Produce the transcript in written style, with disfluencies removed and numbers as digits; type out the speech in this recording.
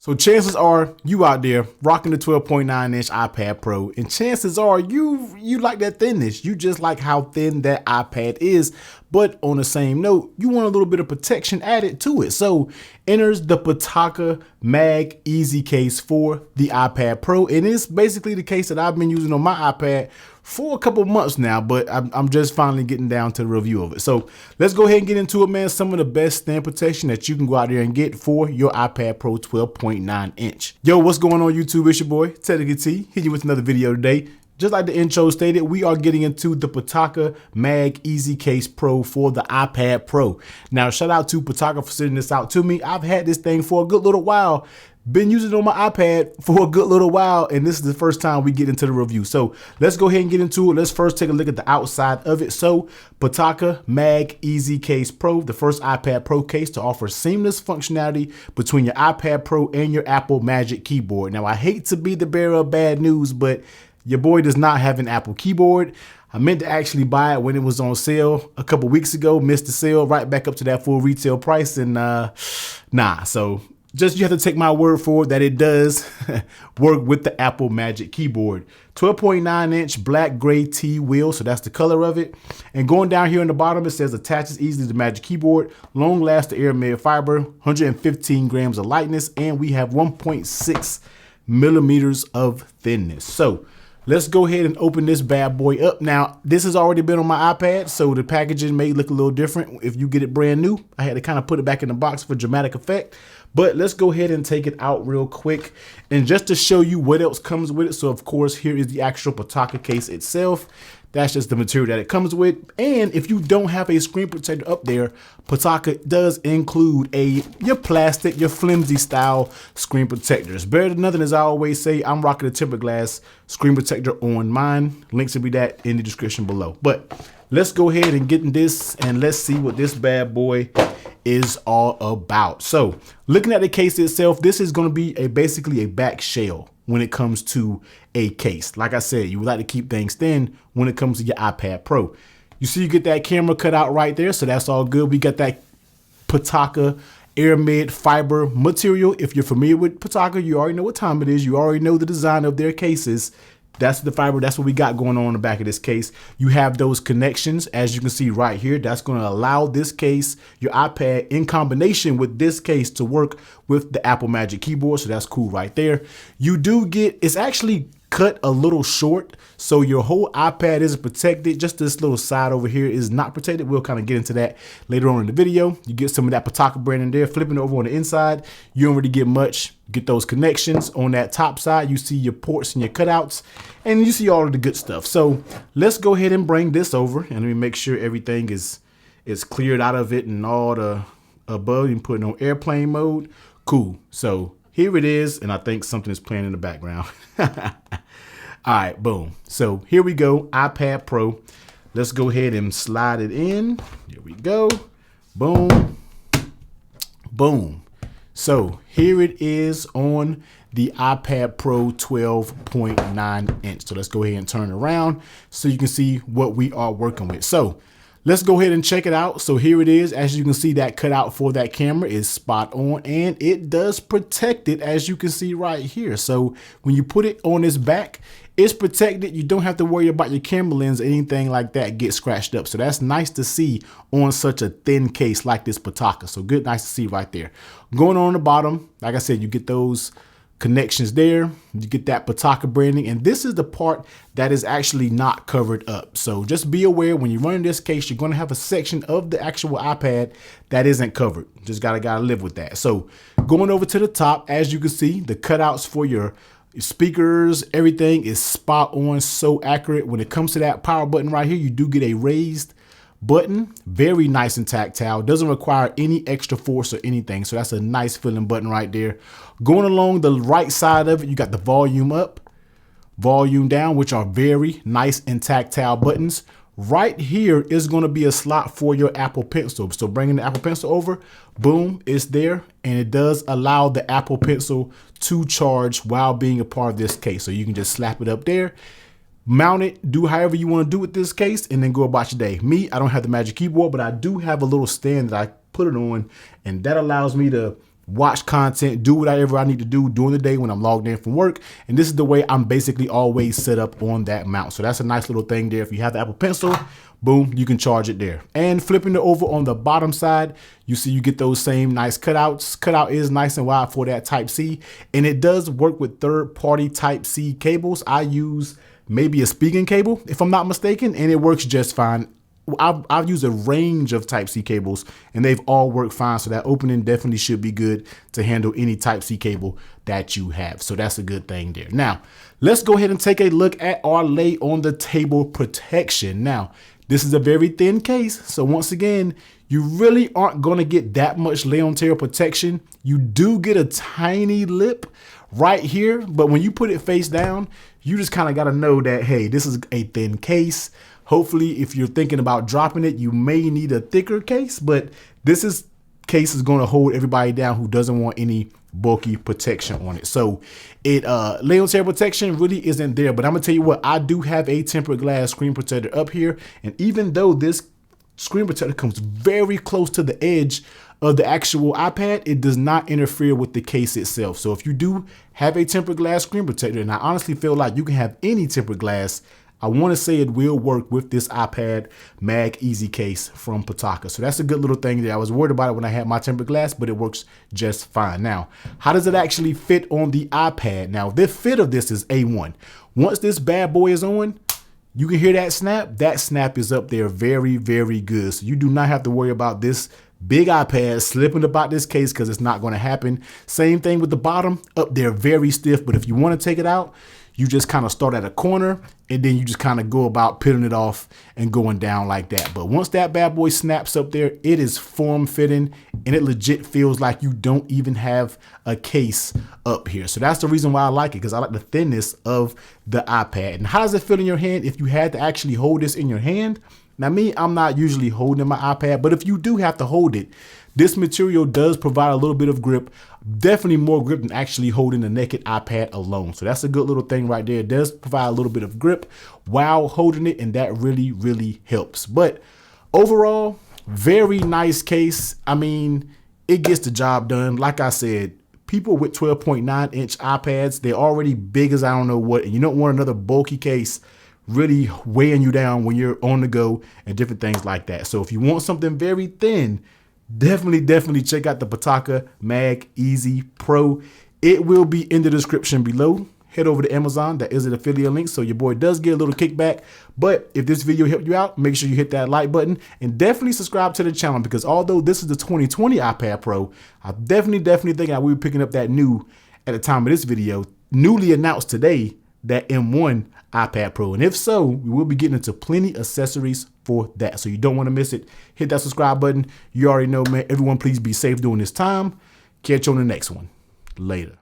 So chances are you out there rocking the 12.9-inch iPad Pro, and chances are you like that thinness. You just like how thin that iPad is. But on the same note, you want a little bit of protection added to it. So enters the Pitaka MagEZ case for the iPad Pro. And it's basically the case that I've been using on my iPad for a couple months now, but I'm just finally getting down to the review of it. So let's go ahead and get into it, man. Some of the best stand protection that you can go out there and get for your iPad Pro 12.9-inch. Yo, what's going on YouTube? It's your boy, Pitaka T, hitting you with another video today. Just like the intro stated, we are getting into the Pitaka MagEZ Case Pro for the iPad Pro. Now, shout out to Pitaka for sending this out to me. I've had this thing for a good little while. Been using it on my iPad for a good little while, and this is the first time we get into the review. So let's go ahead and get into it. Let's first take a look at the outside of it. So Pitaka MagEZ Case Pro, the first iPad Pro case to offer seamless functionality between your iPad Pro and your Apple Magic Keyboard. Now, I hate to be the bearer of bad news, but your boy does not have an Apple keyboard. I meant to actually buy it when it was on sale a couple weeks ago, missed the sale, right back up to that full retail price, and nah. So just you have to take my word for it that it does work with the Apple Magic Keyboard. 12.9-inch black gray T wheel, so that's the color of it. And going down here on the bottom, it says attaches easily to the Magic Keyboard, long lasting aramid fiber, 115 grams of lightness, and we have 1.6 millimeters of thinness. So let's go ahead and open this bad boy up. Now, this has already been on my iPad, so the packaging may look a little different if you get it brand new. I had to kind of put it back in the box for dramatic effect. But let's go ahead and take it out real quick. And just to show you what else comes with it, so of course, here is the actual Pitaka case itself. That's just the material that it comes with. And if you don't have a screen protector up there, Pitaka does include your plastic, your flimsy style screen protector. It's better than nothing, as I always say. I'm rocking a tempered glass screen protector on mine. Links will be that in the description below. But let's go ahead and get in this and let's see what this bad boy is all about. So looking at the case itself, this is going to be basically a back shell when it comes to a case. Like I said, you would like to keep things thin when it comes to your iPad Pro. You see you get that camera cut out right there, so that's all good. We got that Pitaka aramid fiber material. If you're familiar with Pitaka, you already know what time it is. You already know the design of their cases. That's the fiber. That's what we got going on in the back of this case. You have those connections, as you can see right here. That's going to allow this case, your iPad, in combination with this case, to work with the Apple Magic Keyboard. So that's cool right there. You do get, it's actually cut a little short, so your whole iPad isn't protected. Just this little side over here is not protected. We'll kind of get into that later on in the video. You get some of that Pitaka brand in there. Flipping over on the inside, you don't really get much. Get those connections on that top side. You see your ports and your cutouts, and you see all of the good stuff. So let's go ahead and bring this over, and let me make sure everything is cleared out of it and all the above. You can put it on airplane mode. Cool. So here it is, and I think something is playing in the background. All right, boom. So here we go, iPad Pro. Let's go ahead and slide it in. Here we go. Boom. Boom. So here it is on the iPad Pro 12.9-inch. So let's go ahead and turn it around so you can see what we are working with. So let's go ahead and check it out. So here it is. As you can see, that cutout for that camera is spot on, and it does protect it, as you can see right here. So when you put it on its back, it's protected. You don't have to worry about your camera lens or anything like that get scratched up. So that's nice to see on such a thin case like this Pitaka. So good, nice to see right there. Going on the bottom, like I said, you get those connections there. You get that Pitaka branding, and this is the part that is actually not covered up. So just be aware when you're running this case, you're going to have a section of the actual iPad that isn't covered. Just gotta live with that. So going over to the top, as you can see, the cutouts for your speakers, everything is spot on, so accurate. When it comes to that power button right here, you do get a raised button, very nice and tactile, doesn't require any extra force or anything. So that's a nice feeling button right there. Going along the right side of it, you got the volume up, volume down, which are very nice and tactile buttons. Right here is going to be a slot for your Apple Pencil. So bringing the Apple Pencil over, boom, it's there. And it does allow the Apple Pencil to charge while being a part of this case. So you can just slap it up there, mount it, do however you want to do with this case, and then go about your day. Me, I don't have the Magic Keyboard, but I do have a little stand that I put it on, and that allows me to watch content, do whatever I need to do during the day when I'm logged in from work. And this is the way I'm basically always set up on that mount. So that's a nice little thing there. If you have the Apple Pencil, boom, you can charge it there. And flipping it over on the bottom side, you see you get those same nice cutouts. Cutout is nice and wide for that Type-C. And it does work with third-party Type-C cables. I use maybe a speaking cable, if I'm not mistaken, and it works just fine. I've used a range of Type-C cables and they've all worked fine. So that opening definitely should be good to handle any Type-C cable that you have. So that's a good thing there. Now, let's go ahead and take a look at our lay on the table protection. Now, this is a very thin case. So once again, you really aren't going to get that much lay on table protection. You do get a tiny lip right here, but when you put it face down, you just kind of got to know that, hey, this is a thin case. Hopefully, if you're thinking about dropping it, you may need a thicker case, but case is going to hold everybody down who doesn't want any bulky protection on it. So it lay on table protection really isn't there, but I'm gonna tell you what, I do have a tempered glass screen protector up here. And even though this screen protector comes very close to the edge of the actual iPad, it does not interfere with the case itself. So if you do have a tempered glass screen protector, and I honestly feel like you can have any tempered glass, I want to say it will work with this iPad MagEZ case from Pitaka. So that's a good little thing there. I was worried about it when I had my tempered glass, but it works just fine. Now, how does it actually fit on the iPad? Now, the fit of this is A1. Once this bad boy is on, you can hear that snap. That snap is up there very, very good. So you do not have to worry about this big iPad slipping about this case because it's not going to happen. Same thing with the bottom, up there very stiff. But if you want to take it out, you just kind of start at a corner and then you just kind of go about peeling it off and going down like that. But once that bad boy snaps up there, it is form fitting and it legit feels like you don't even have a case up here. So that's the reason why I like it, because I like the thinness of the iPad. And how does it feel in your hand if you had to actually hold this in your hand? Now me, I'm not usually holding my iPad, but if you do have to hold it, this material does provide a little bit of grip, definitely more grip than actually holding the naked iPad alone. So that's a good little thing right there. It does provide a little bit of grip while holding it, and that really, really helps. But overall, very nice case. I mean, it gets the job done. Like I said, people with 12.9-inch iPads, they're already big as I don't know what, and you don't want another bulky case really weighing you down when you're on the go and different things like that. So if you want something very thin, definitely check out the Pitaka MagEZ Pro. It will be in the description below. Head over to Amazon. That is an affiliate link, so your boy does get a little kickback. But if this video helped you out, make sure you hit that like button and definitely subscribe to the channel, because although this is the 2020 iPad Pro, I definitely think I will be picking up that new, at the time of this video, newly announced today, that M1 iPad Pro. And if so, we will be getting into plenty accessories for that. So you don't want to miss it. Hit that subscribe button. You already know, man. Everyone, please be safe during this time. Catch you on the next one. Later.